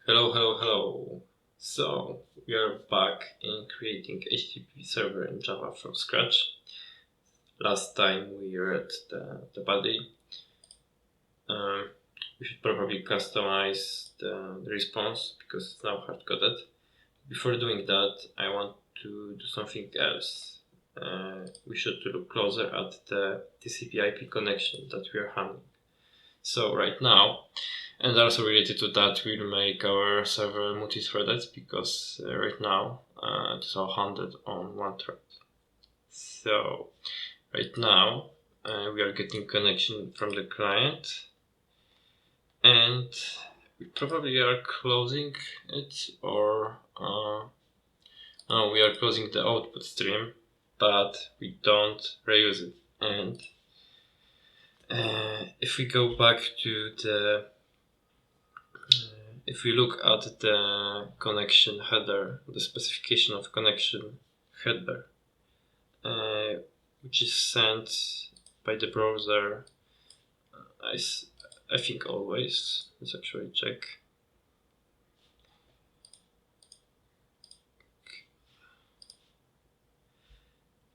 Hello, hello, hello. So, we are back in creating HTTP server in Java from scratch. Last time we read the body. We should probably customize the response because it's now hard-coded. Before doing that, I want to do something else. We should look closer at the TCP/IP connection that we are handling. So right now, and also related to that, we'll make our server multi-threaded because right now it's all handled on one thread. So right now we are getting connection from the client, and we probably are closing it, or no, we are closing the output stream, but we don't reuse it. And if we go back to the if we look at the connection header, the specification of connection header, which is sent by the browser, I think always. Let's actually check.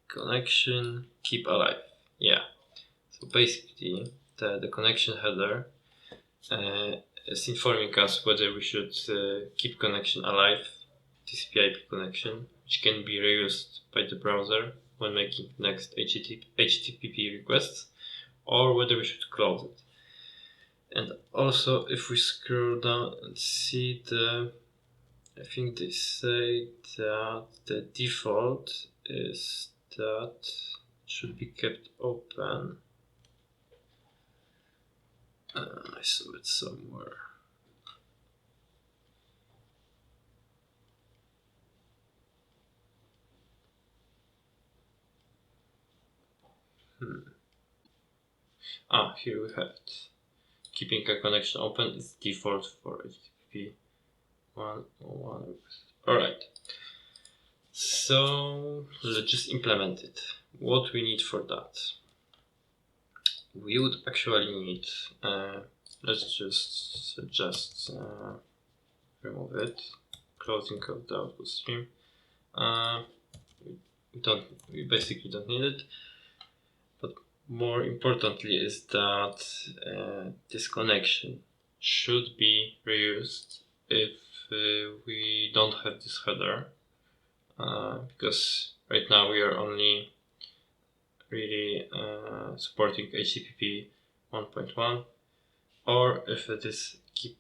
Connection keep alive. Yeah. So basically, the connection header is informing us whether we should keep connection alive, TCP/IP connection, which can be reused by the browser when making next HTTP requests, or whether we should close it. And also, if we scroll down and see I think they say that the default is that it should be kept open. I saw it somewhere. Here we have it. Keeping a connection open is default for HTTP 101. Alright. So let's just implement it. What we need for that? We would actually need, let's just suggest remove it, closing of the output stream. We basically don't need it. But more importantly is that this connection should be reused if we don't have this header, because right now we are only really supporting HTTP 1.1, or if it is keep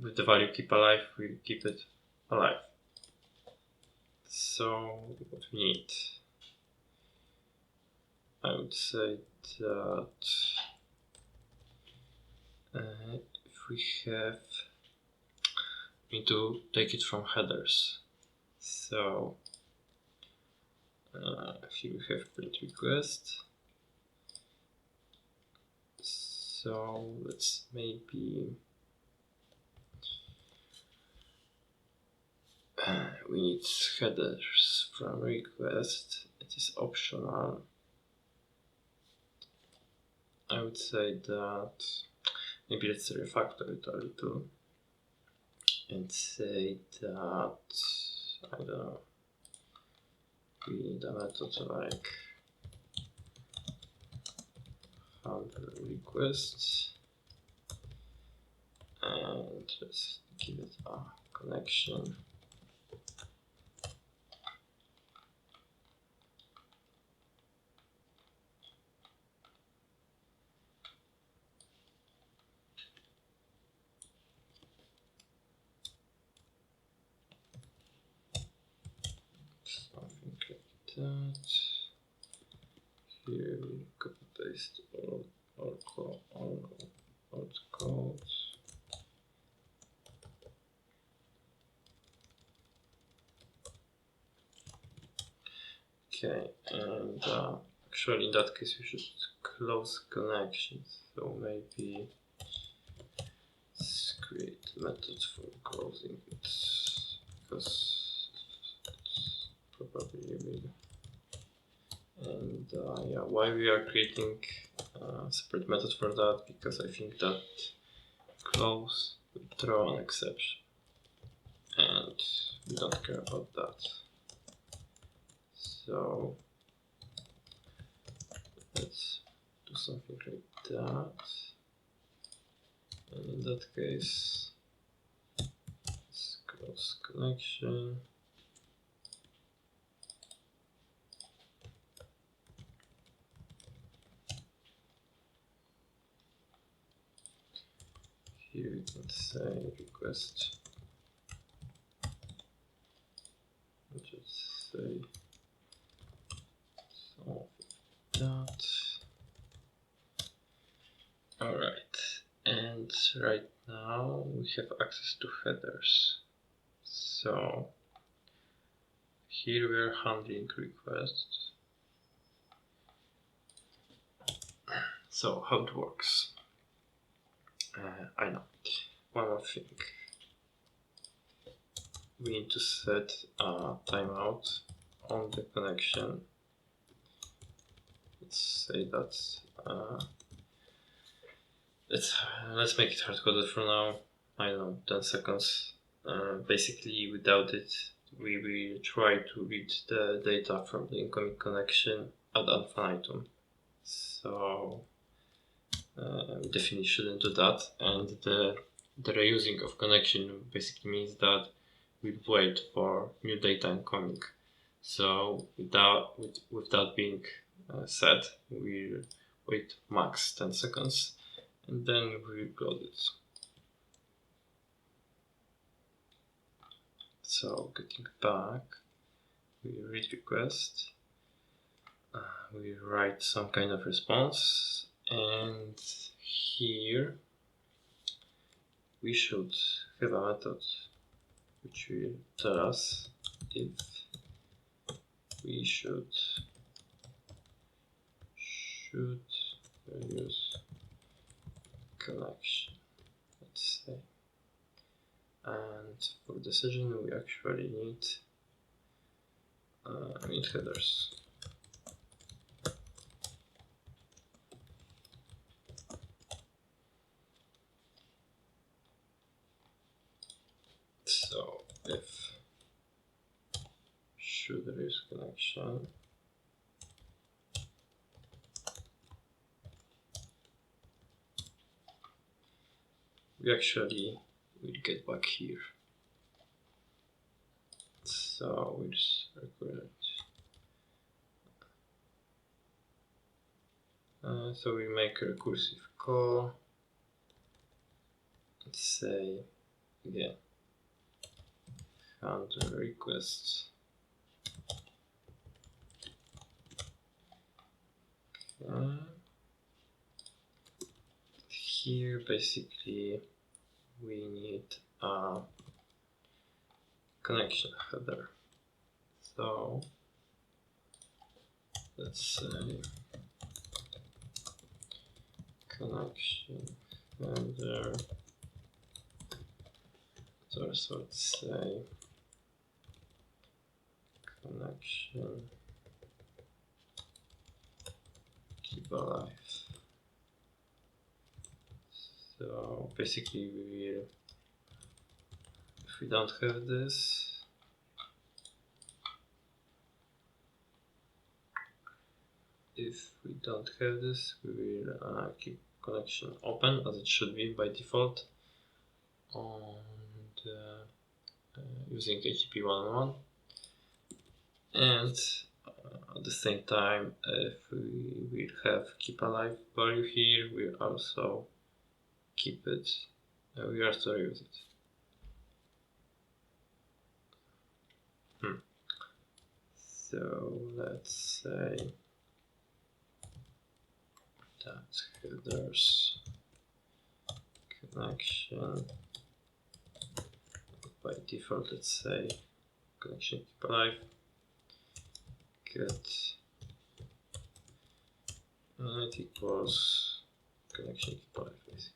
with the value keep alive, we keep it alive. So what we need, I would say that if we need to take it from headers. So here we have print request. So let's maybe we need headers from request. It is optional. I would say that maybe let's refactor it a little and say that, I don't know, we need a method like handle requests, and let's give it a connection. Something like that. Here we copy paste all code. Okay, and actually in that case we should close connections. So maybe let's create a method for closing it, because it's probably will. And yeah, why we are creating a separate method for that? Because I think that close will throw an exception. and we don't care about that. So let's do something like that. And in that case, let's close connection. Here we can say request. Just say something like that. Alright, and right now we have access to headers. So here we are handling requests. So how it works? I know. One more thing. We need to set a timeout on the connection. Let's say that let's make it hard-coded for now. I don't know, 10 seconds. Basically, without it, we will try to read the data from the incoming connection ad infinitum. So we definitely shouldn't do that. And the reusing of connection basically means that we'll wait for new data incoming. So with that being said, we'll wait max 10 seconds and then we'll close it. So getting back, we read request, we write some kind of response, and here we should have a method which will tell us if we should use connection, let's say. And for decision we actually need headers. So if should use connection, we actually will get back here. So we'll just record it. So we make a recursive call. Let's say again handle requests. Okay. Here basically we need a connection header. So let's say connection header. So let's say connection keep alive. So basically we will, if we don't have this, we will keep connection open as it should be by default, and using HTTP 1.1, and at the same time, if we will have keep alive value here, we also keep it. We also use it. So let's say that headers connection by default. Let's say connection keep alive. Get it equals connection keep alive basically.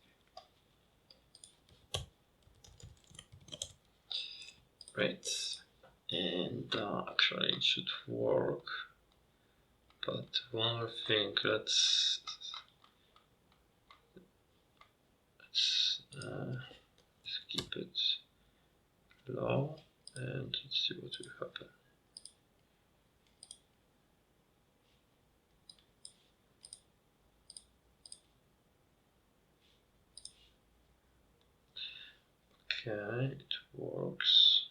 Right, and actually it should work, but one more thing, let's skip it. hello, and let's see what will happen. Okay, it works,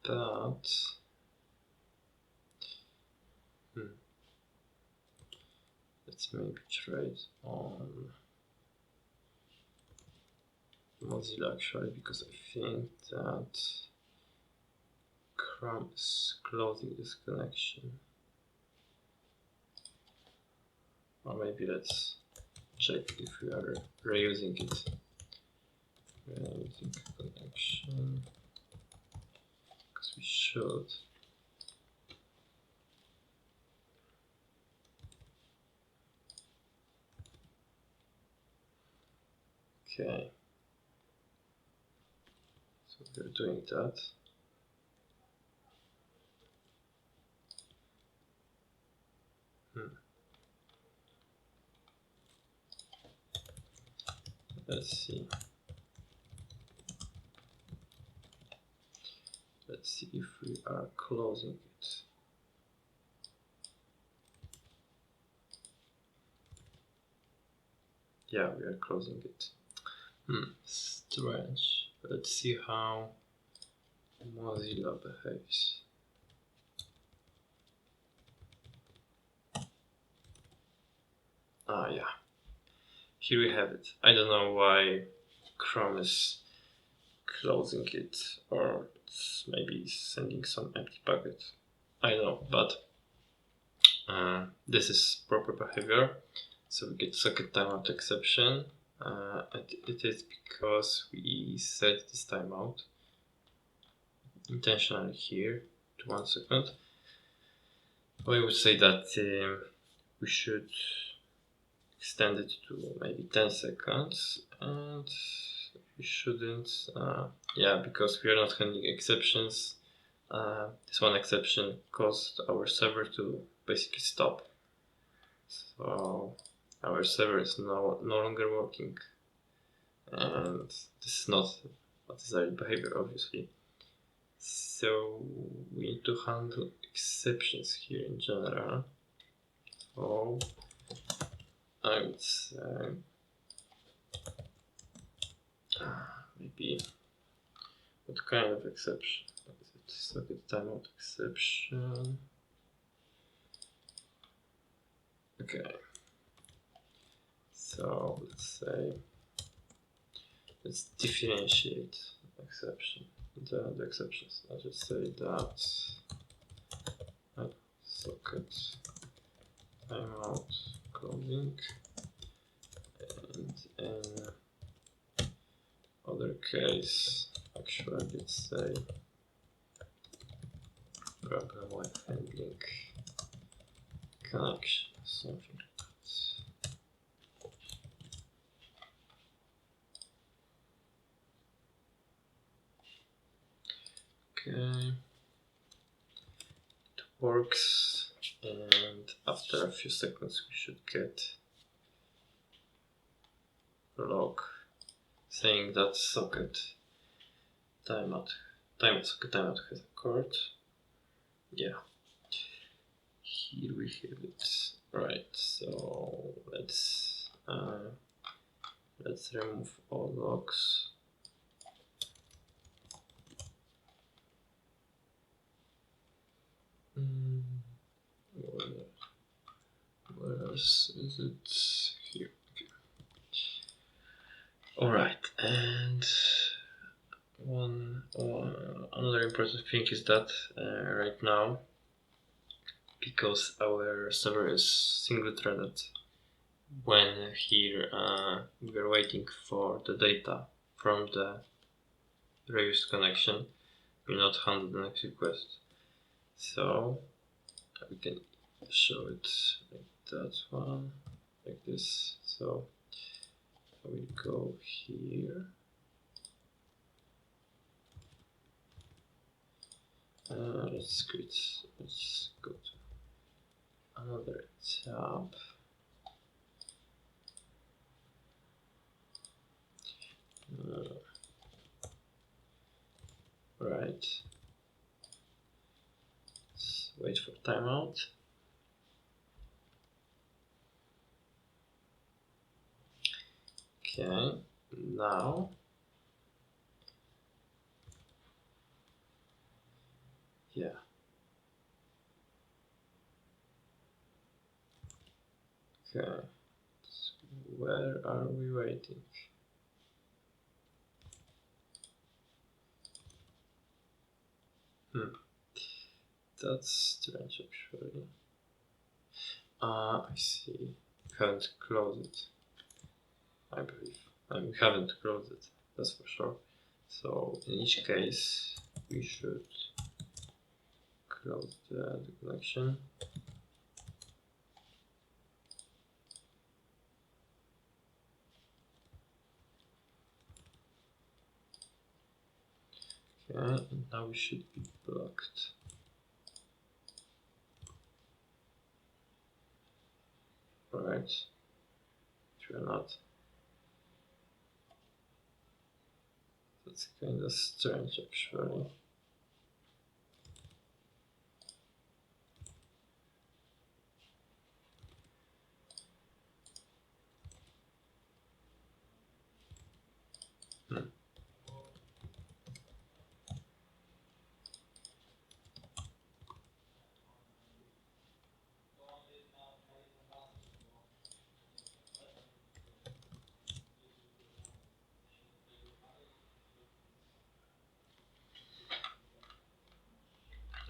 but let's maybe try it on Mozilla actually, because I think that Chrome is closing this connection. Or maybe let's check if we are reusing it. Reusing connection, because we should. Okay, so we're doing that. Let's see. Let's see if we are closing it. Yeah, we are closing it. Strange. Let's see how Mozilla behaves. Ah, yeah. Here we have it. I don't know why Chrome is closing it, or it's maybe sending some empty packet. I don't know, but this is proper behavior. So we get socket timeout exception. It is because we set this timeout intentionally here to 1 second. I would say that we should extend it to maybe 10 seconds, and we shouldn't, yeah, because we are not handling exceptions. This one exception caused our server to basically stop. So our server is no longer working, and this is not a desired behavior, obviously. So we need to handle exceptions here in general. So I would say maybe what kind of exception? Is it socket timeout exception? Okay. So let's differentiate exception. The exceptions. I'll just say that socket timeout closing, and in other case, actually, let's say problem with handling connection, something like that. Okay, it works, and after a few seconds we should get a log saying that socket timeout has occurred. Yeah, here we have it. Right, so let's remove all logs. Where else is it? Here. Okay. All right, and another important thing is that right now, because our server is single-threaded, when here we are waiting for the data from the reused connection, we will not handle the next request. So we can show it like that one, like this. So we go here. Let's quit. Let's go to another tab. Alright. Let's wait for timeout. Okay, now yeah. Okay, so where are we waiting? That's strange actually. I see. We haven't closed it, I believe. We haven't closed it, that's for sure. So in each case, we should close the connection. Okay, and now we should be blocked. Alright, we're not. That's kind of strange actually.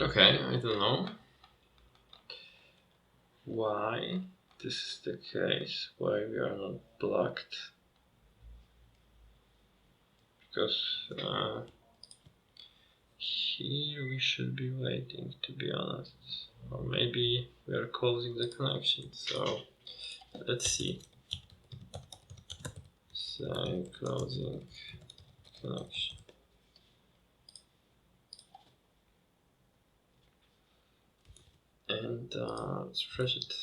Okay, I don't know why this is the case, why we are not blocked. Because here we should be waiting, to be honest. Or maybe we are closing the connection, so let's see. Say closing connection. And let's refresh it.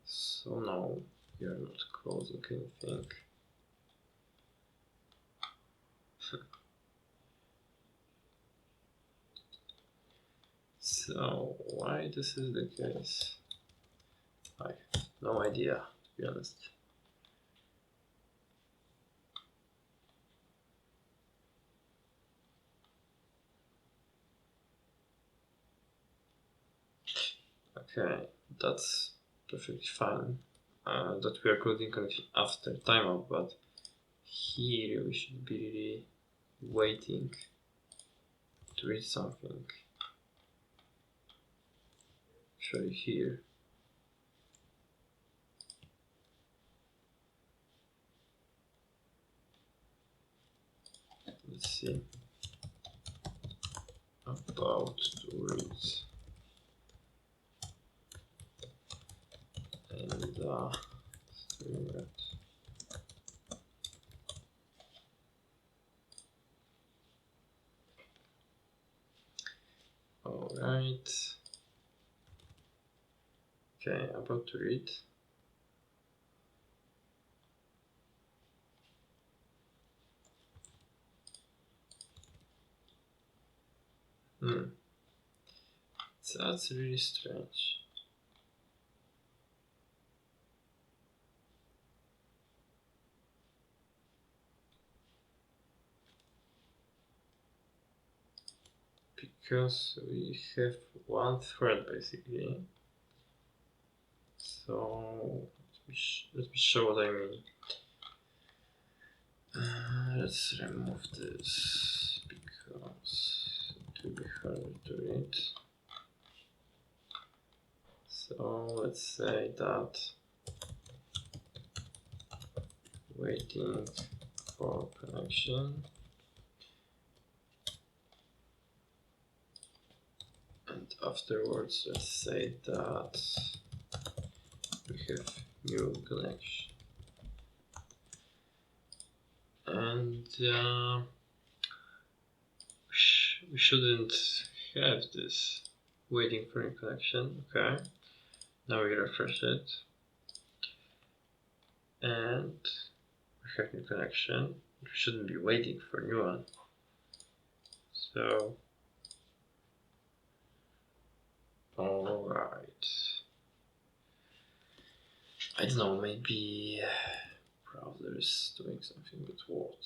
So now we are not closing anything. So why this is the case? I have no idea, to be honest. Okay, that's perfectly fine. That we are closing connection after timeout, but here we should be really waiting to read something. Actually here. Let's see. About to read. And stream it. Alright. Okay, about to read. That's really strange. Because we have one thread basically. So let me show what I mean. Let's remove this because it will be hard to read. So let's say that waiting for connection, and afterwards let's say that we have new connection. And we shouldn't have this waiting for a connection. Okay, now we refresh it and we have new connection. We shouldn't be waiting for a new one. So, alright. I don't know, maybe browser is doing something, but what?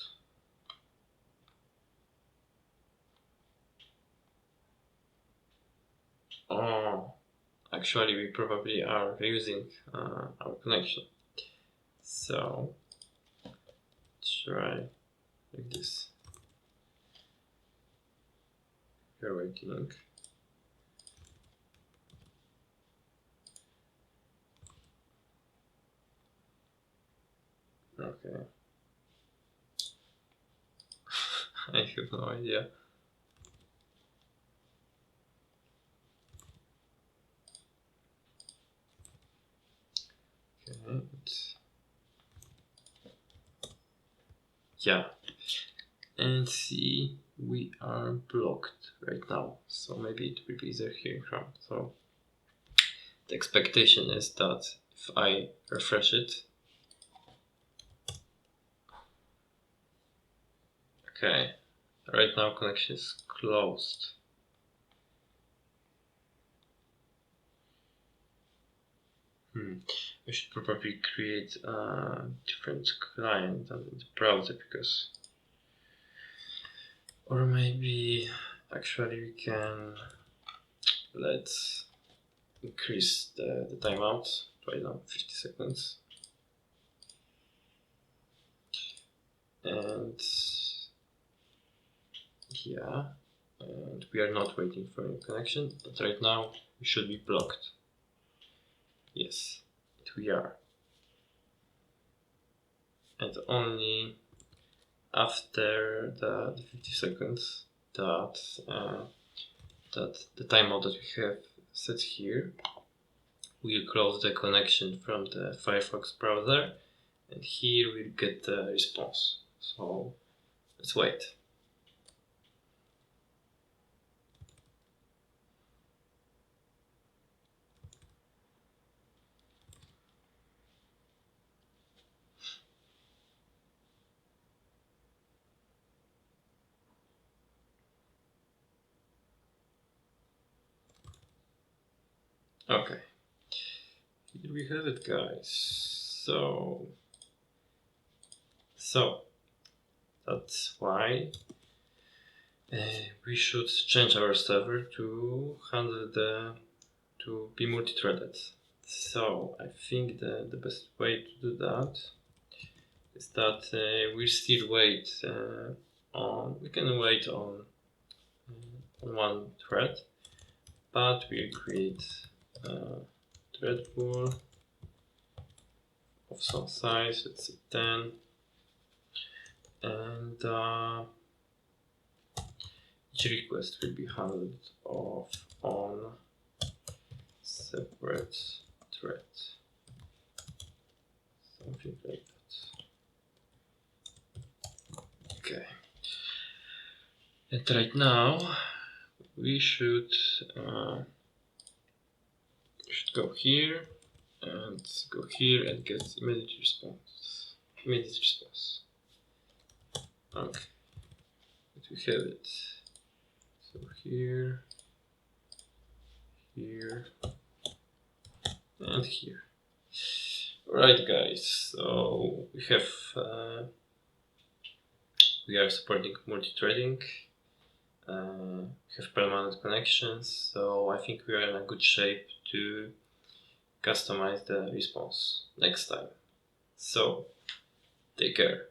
Oh, actually we probably are using our connection. So, try like this. We're waiting. Okay. I have no idea. Okay. Yeah. And see, we are blocked right now. So maybe it will be easier here in Chrome. So the expectation is that if I refresh it, okay, right now connection is closed. We should probably create a different client on the browser because, or maybe actually we can let's increase the timeout to, I don't know, 50 seconds. And yeah, and we are not waiting for any connection, but right now we should be blocked. Yes, we are. And only after the 50 seconds that the timeout that we have set here, we'll close the connection from the Firefox browser, and here we'll get the response. So let's wait. Okay, here we have it, guys. So that's why we should change our server to handle to be multi-threaded. So I think the best way to do that is that we still wait we can wait on one thread, but we'll create a thread pool of some size, let's say 10, and each request will be handled on separate thread, something like that. Okay, and right now we should go here and go here and get immediate response. Okay, but we have it. So here, and here. Alright, guys. So we are supporting multi-threading. We have permanent connections, so I think we are in a good shape to customize the response next time. So take care.